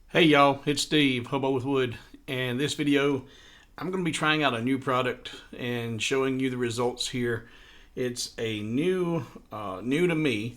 Hey y'all, it's Steve, Hobo with Wood, and this video I'm going to be trying out a new product and showing you the results here. It's a new to me,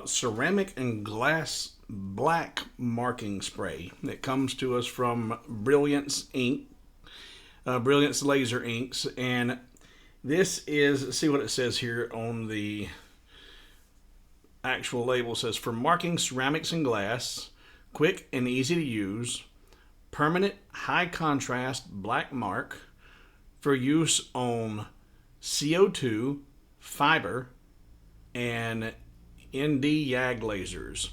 ceramic and glass black marking spray that comes to us from Brilliance Ink, Brilliance Laser Inks, and this is, see what it says here on the actual label. It says for marking ceramics and glass, quick and easy to use, permanent high contrast black mark for use on CO2, fiber, and ND YAG lasers.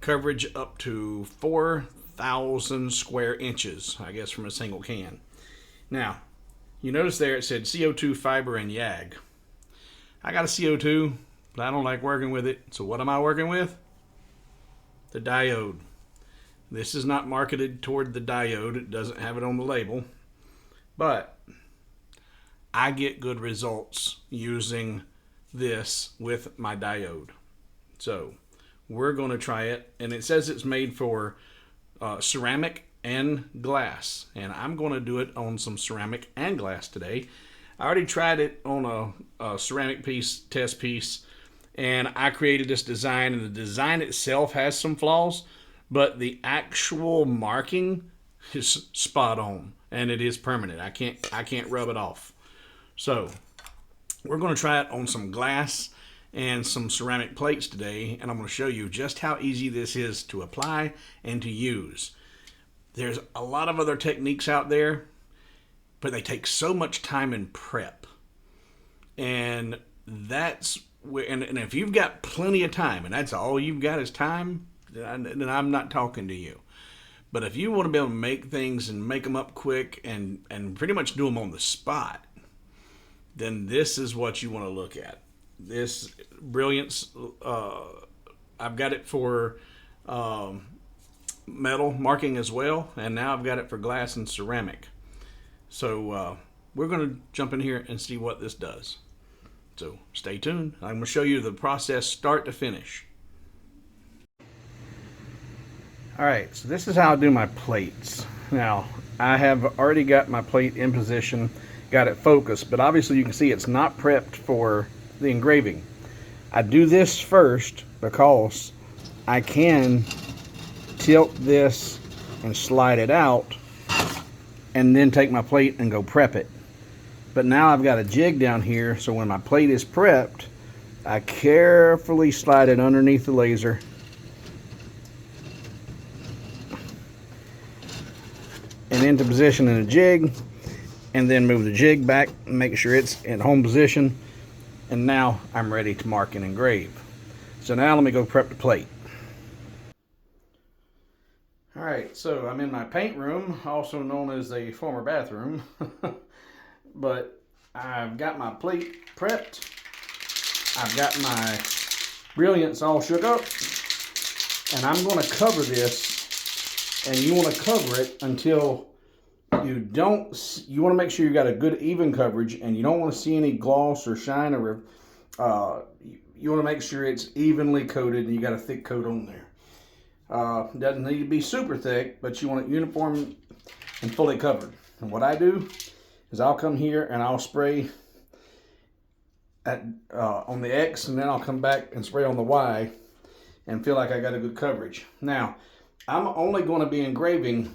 Coverage up to 4,000 square inches, I guess, from a single can. Now, you notice there it said CO2, fiber, and YAG. I got a CO2, but I don't like working with it. So what am I working with? The diode. This is not marketed toward the diode. It doesn't have it on the label. But I get good results using this with my diode. So we're going to try it. And it says it's made for ceramic and glass. And I'm going to do it on some ceramic and glass today. I already tried it on a ceramic piece, test piece. And I created this design. And the design itself has some flaws, but the actual marking is spot on, and it is permanent. I can't rub it off. So we're going to try it on some glass and some ceramic plates today, and I'm going to show you just how easy this is to apply and to use. There's a lot of other techniques out there, but they take so much time and prep, and that's where, and if you've got plenty of time, and that's all you've got is time, then I'm not talking to you. But if you want to be able to make things and make them up quick and pretty much do them on the spot, then this is what you want to look at. This Brilliance, I've got it for metal marking as well, and now I've got it for glass and ceramic. So we're going to jump in here and see what this does. So stay tuned. I'm going to show you the process start to finish. Alright, so this is how I do my plates. Now, I have already got my plate in position, got it focused, but obviously you can see it's not prepped for the engraving. I do this first because I can tilt this and slide it out and then take my plate and go prep it. But now I've got a jig down here, so when my plate is prepped, I carefully slide it underneath the laser and into position in a jig, and then move the jig back and make sure it's in home position, and now I'm ready to mark and engrave. So now let me go prep the plate. Alright, so I'm in my paint room, also known as a former bathroom. But I've got my plate prepped, I've got my Brilliance all shook up, and I'm going to cover this. And you want to cover it until you want to make sure you got a good even coverage, and you don't want to see any gloss or shine, or you want to make sure it's evenly coated and you got a thick coat on there. Doesn't need to be super thick, but you want it uniform and fully covered. And what I do is I'll come here and I'll spray on the X, and then I'll come back and spray on the Y and feel like I got a good coverage. Now, I'm only going to be engraving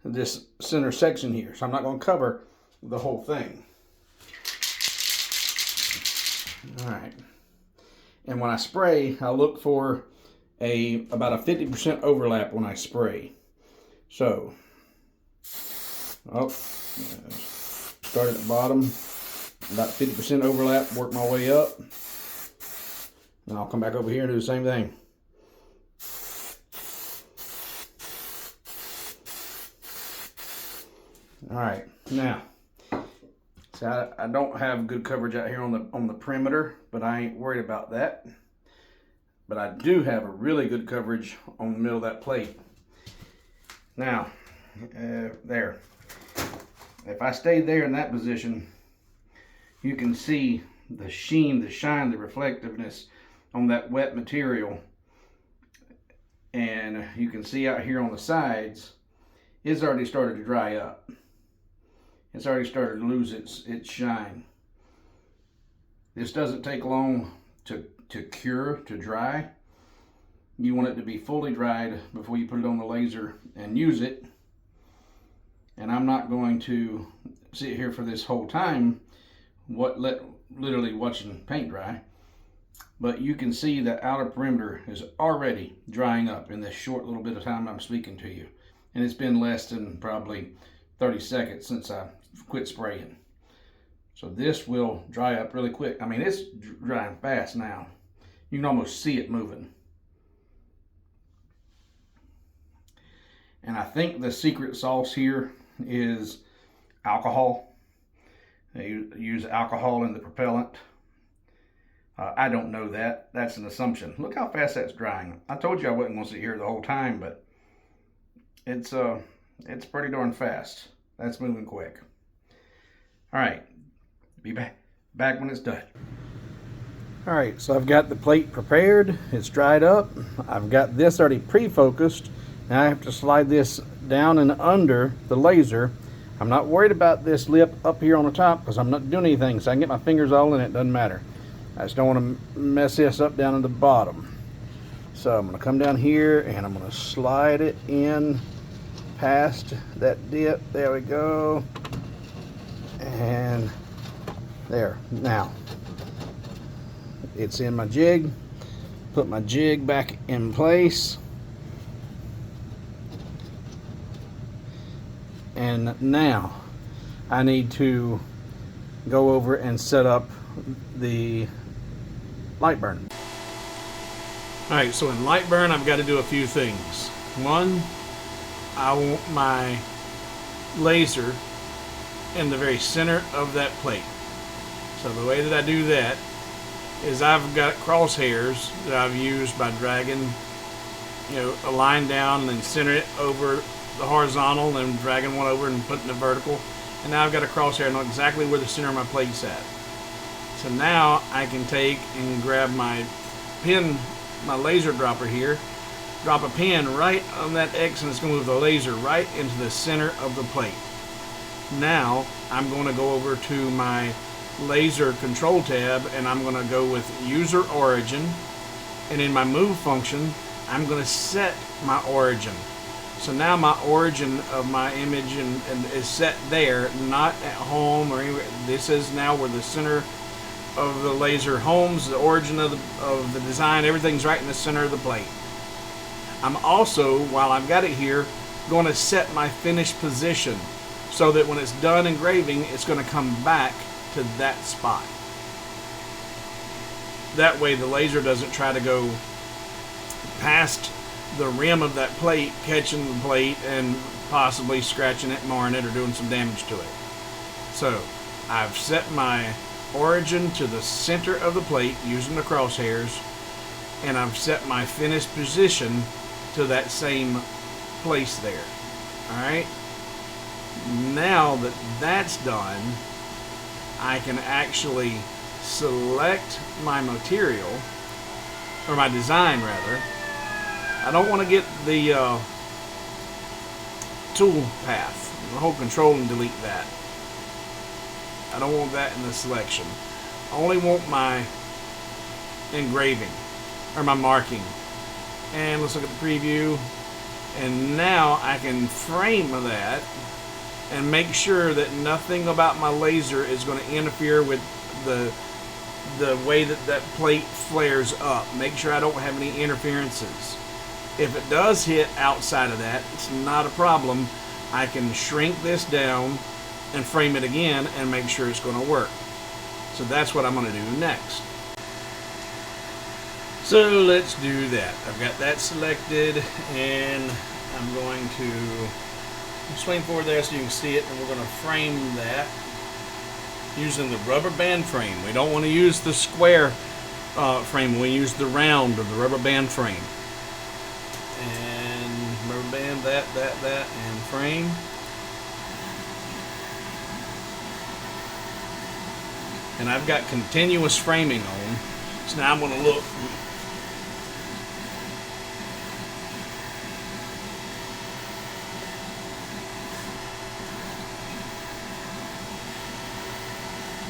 this center section here, so I'm not going to cover the whole thing. Alright. And when I spray, I look for about a 50% overlap when I spray. So, start at the bottom, about 50% overlap, work my way up. And I'll come back over here and do the same thing. Alright, now, so I don't have good coverage out here on the perimeter, but I ain't worried about that. But I do have a really good coverage on the middle of that plate. Now, there. If I stay there in that position, you can see the sheen, the shine, the reflectiveness on that wet material. And you can see out here on the sides, it's already started to dry up. It's already started to lose its shine. This doesn't take long to cure, to dry. You want it to be fully dried before you put it on the laser and use it. And I'm not going to sit here for this whole time literally watching paint dry. But you can see the outer perimeter is already drying up in this short little bit of time I'm speaking to you. And it's been less than probably 30 seconds since I quit spraying. So this will dry up really quick. I mean, it's drying fast now. You can almost see it moving. And I think the secret sauce here is alcohol. They use alcohol in the propellant. I don't know that. That's an assumption. Look how fast that's drying. I told you I wasn't going to sit here the whole time, but it's pretty darn fast. That's moving quick. All right, be back when it's done. All right, so I've got the plate prepared. It's dried up. I've got this already pre-focused. Now I have to slide this down and under the laser. I'm not worried about this lip up here on the top because I'm not doing anything, so I can get my fingers all in it. Doesn't matter. I just don't want to mess this up down at the bottom. So I'm going to come down here and I'm going to slide it in past that dip. There we go. And there. Now it's in my jig. Put my jig back in place. And now I need to go over and set up the LightBurn. Alright, so in LightBurn I've got to do a few things. One, I want my laser in the very center of that plate. So the way that I do that is I've got crosshairs that I've used by dragging, a line down and then center it over the horizontal and then dragging one over and putting the vertical. And now I've got a crosshair. I know exactly where the center of my plate's at. So now I can take and grab my pin, my laser dropper here, drop a pin right on that X, and it's going to move the laser right into the center of the plate. Now I'm going to go over to my laser control tab and I'm going to go with user origin, and in my move function I'm going to set my origin. So now my origin of my image is set there, not at home or anywhere. This is now where the center of the laser homes, the origin of the design, everything's right in the center of the plate. I'm also, while I've got it here, going to set my finished position so that when it's done engraving, it's going to come back to that spot. That way the laser doesn't try to go past the rim of that plate, catching the plate and possibly scratching it, marring it, or doing some damage to it. So I've set my origin to the center of the plate using the crosshairs, and I've set my finished position to that same place there. Alright, now that that's done, I can actually select my material, or my design rather. I don't want to get the tool path, the whole control and delete that. I don't want that in the selection. I only want my engraving, or my marking. And let's look at the preview. And now I can frame that and make sure that nothing about my laser is going to interfere with the way that plate flares up. Make sure I don't have any interferences. If it does hit outside of that, it's not a problem. I can shrink this down and frame it again and make sure it's going to work. So that's what I'm going to do next. So let's do that. I've got that selected, and I'm going to swing forward there so you can see it, and we're going to frame that using the rubber band frame. We don't want to use the square frame. We use the round of the rubber band frame. And rubber band that, and frame. And I've got continuous framing on. So now I'm going to look.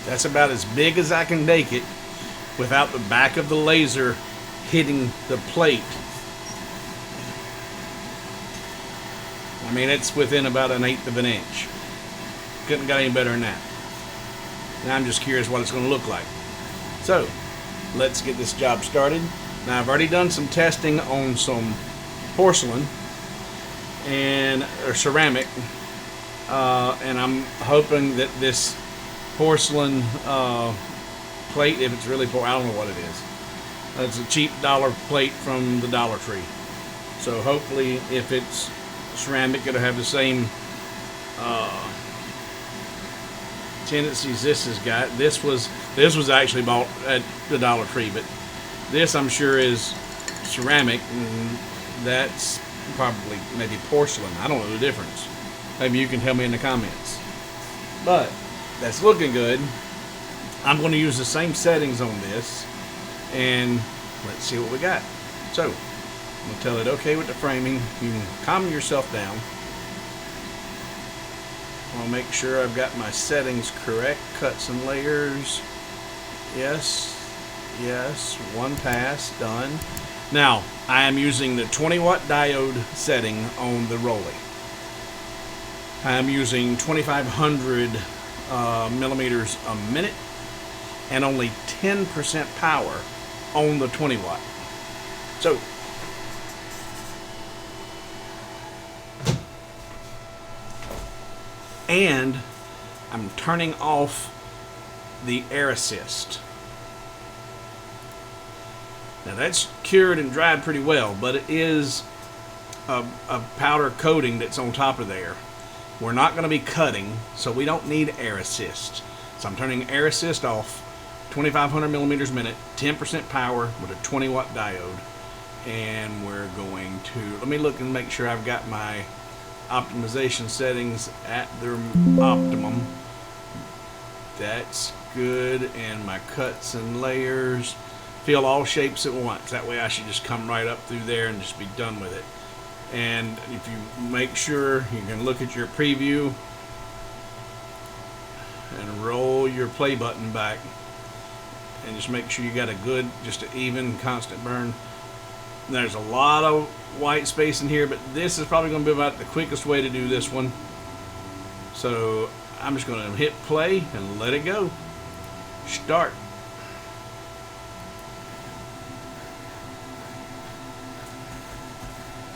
That's about as big as I can make it without the back of the laser hitting the plate. I mean, it's within about 1/8 of an inch. Couldn't got any better than that. Now I'm just curious what it's going to look like. So, let's get this job started. Now I've already done some testing on some porcelain or ceramic, and I'm hoping that this porcelain plate, if it's really I don't know what it is. It's a cheap dollar plate from the Dollar Tree. So hopefully, if it's ceramic, it'll have the same tendencies this has got. This was actually bought at the Dollar Tree, but this I'm sure is ceramic, and that's probably maybe porcelain. I don't know the difference. Maybe you can tell me in the comments. But that's looking good. I'm going to use the same settings on this, and let's see what we got. So I'm going to tell it okay with the framing. You can calm yourself down. I'll make sure I've got my settings correct. Cuts and layers. Yes. Yes. One pass. Done. Now, I am using the 20-watt diode setting on the Roly. I am using 2,500 millimeters a minute and only 10% power on the 20-watt. So, and I'm turning off the air assist. Now that's cured and dried pretty well, but it is a powder coating that's on top of there. We're not going to be cutting, so we don't need air assist. So I'm turning air assist off, 2,500 millimeters a minute, 10% power with a 20-watt diode. And we're going to, let me look and make sure I've got my optimization settings at their optimum. That's good. And my cuts and layers, fill all shapes at once. That way I should just come right up through there and just be done with it. And if you make sure, you can look at your preview and roll your play button back and just make sure you got a good, just an even, constant burn. There's a lot of white space in here, but this is probably going to be about the quickest way to do this one. So I'm just going to hit play and let it go. Start.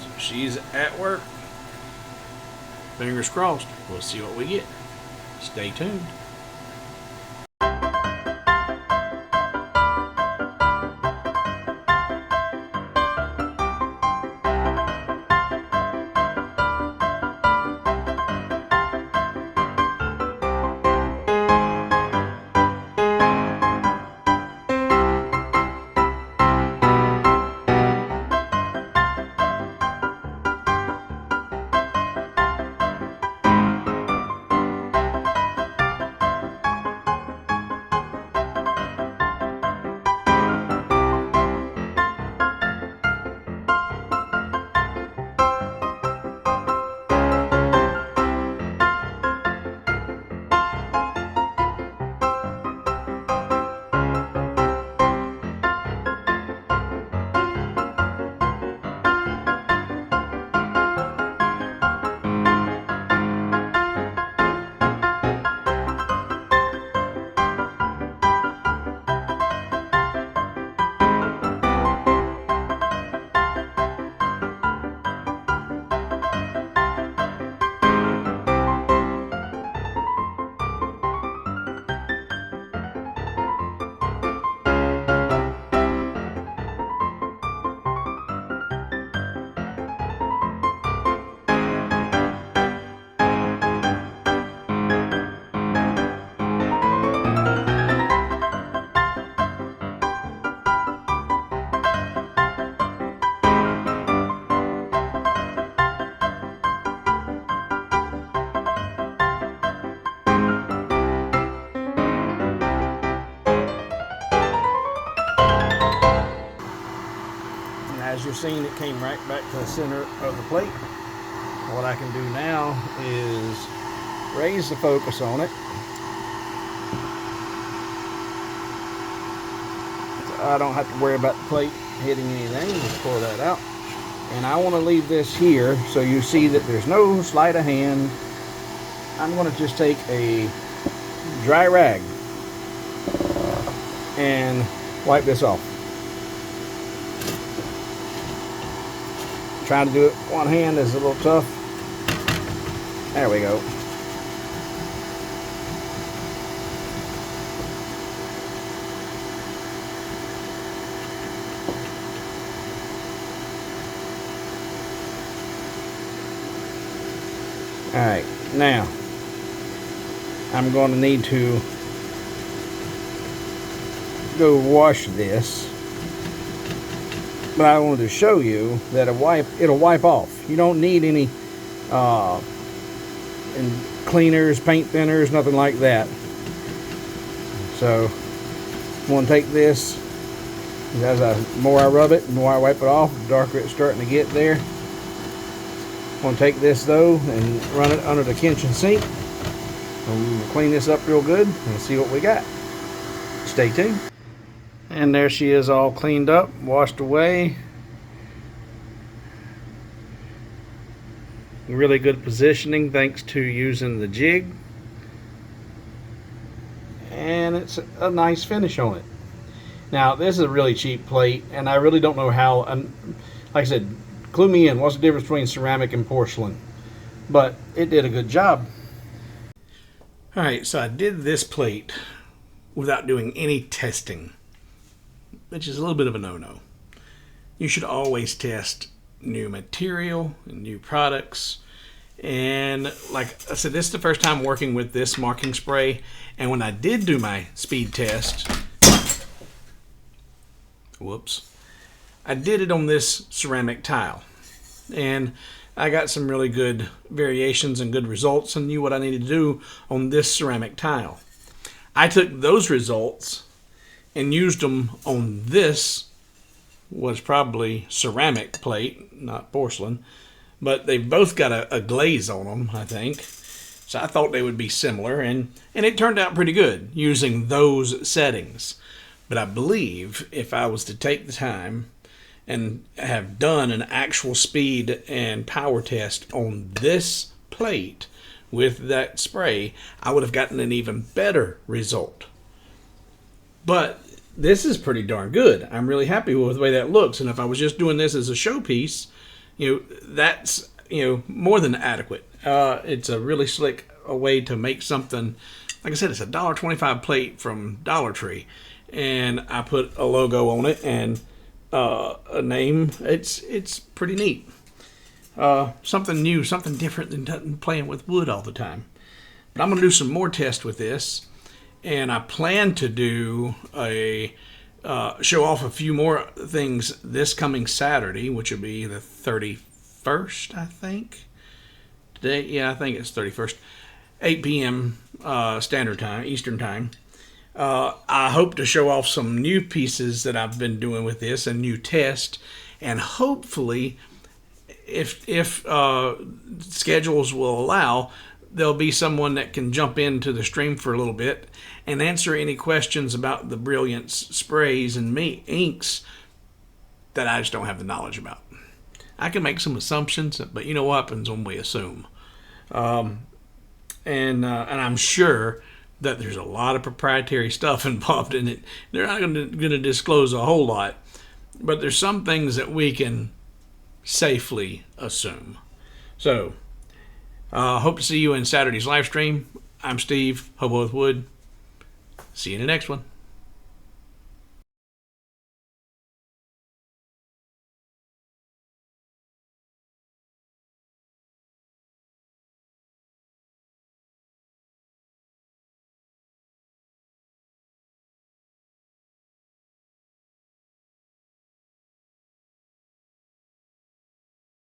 So she's at work. Fingers crossed. We'll see what we get. Stay tuned. As you're seeing, it came right back to the center of the plate. What I can do now is raise the focus on it I don't have to worry about the plate hitting anything. Just pull that out. And I want to leave this here so you see that there's no sleight of hand. I'm going to just take a dry rag and wipe this off. Trying to do it one hand is a little tough. There we go. Alright, now I'm going to need to go wash this, but I wanted to show you that it'll wipe off. You don't need any cleaners, paint thinners, nothing like that. So I'm going to take this, as the more I rub it, the more I wipe it off, the darker it's starting to get there. I'm going to take this though and run it under the kitchen sink. I'm clean this up real good and see what we got. Stay tuned. And there she is, all cleaned up, washed away. Really good positioning thanks to using the jig. And it's a nice finish on it. Now this is a really cheap plate, and I really don't know how, like I said, clue me in, what's the difference between ceramic and porcelain? But it did a good job. Alright, so I did this plate without doing any testing, which is a little bit of a no-no. You should always test new material and new products. And like I said, this is the first time working with this marking spray, and when I did do my speed test, I did it on this ceramic tile, and I got some really good variations and good results and knew what I needed to do on this ceramic tile. I took those results and used them on this, was probably ceramic plate, not porcelain, but they've both got a glaze on them, I think. So I thought they would be similar, and it turned out pretty good using those settings. But I believe if I was to take the time and have done an actual speed and power test on this plate with that spray, I would have gotten an even better result. But this is pretty darn good. I'm really happy with the way that looks, and if I was just doing this as a showpiece, that's more than adequate. It's a really slick way to make something. Like I said, it's a $1.25 plate from Dollar Tree, and I put a logo on it and a name. It's pretty neat. Something new, something different than playing with wood all the time. But I'm going to do some more tests with this, and I plan to do show off a few more things this coming Saturday, which will be the 31st, I think. Today, yeah, I think it's 31st, 8 p.m. Standard Time, Eastern Time. I hope to show off some new pieces that I've been doing with this, a new test, and hopefully, if schedules will allow, there'll be someone that can jump into the stream for a little bit and answer any questions about the Brilliance sprays and inks that I just don't have the knowledge about. I can make some assumptions, but you know what happens when we assume. And I'm sure that there's a lot of proprietary stuff involved in it. They're not going to disclose a whole lot, but there's some things that we can safely assume. So, hope to see you in Saturday's live stream. I'm Steve, Hobo with Wood. See you in the next one.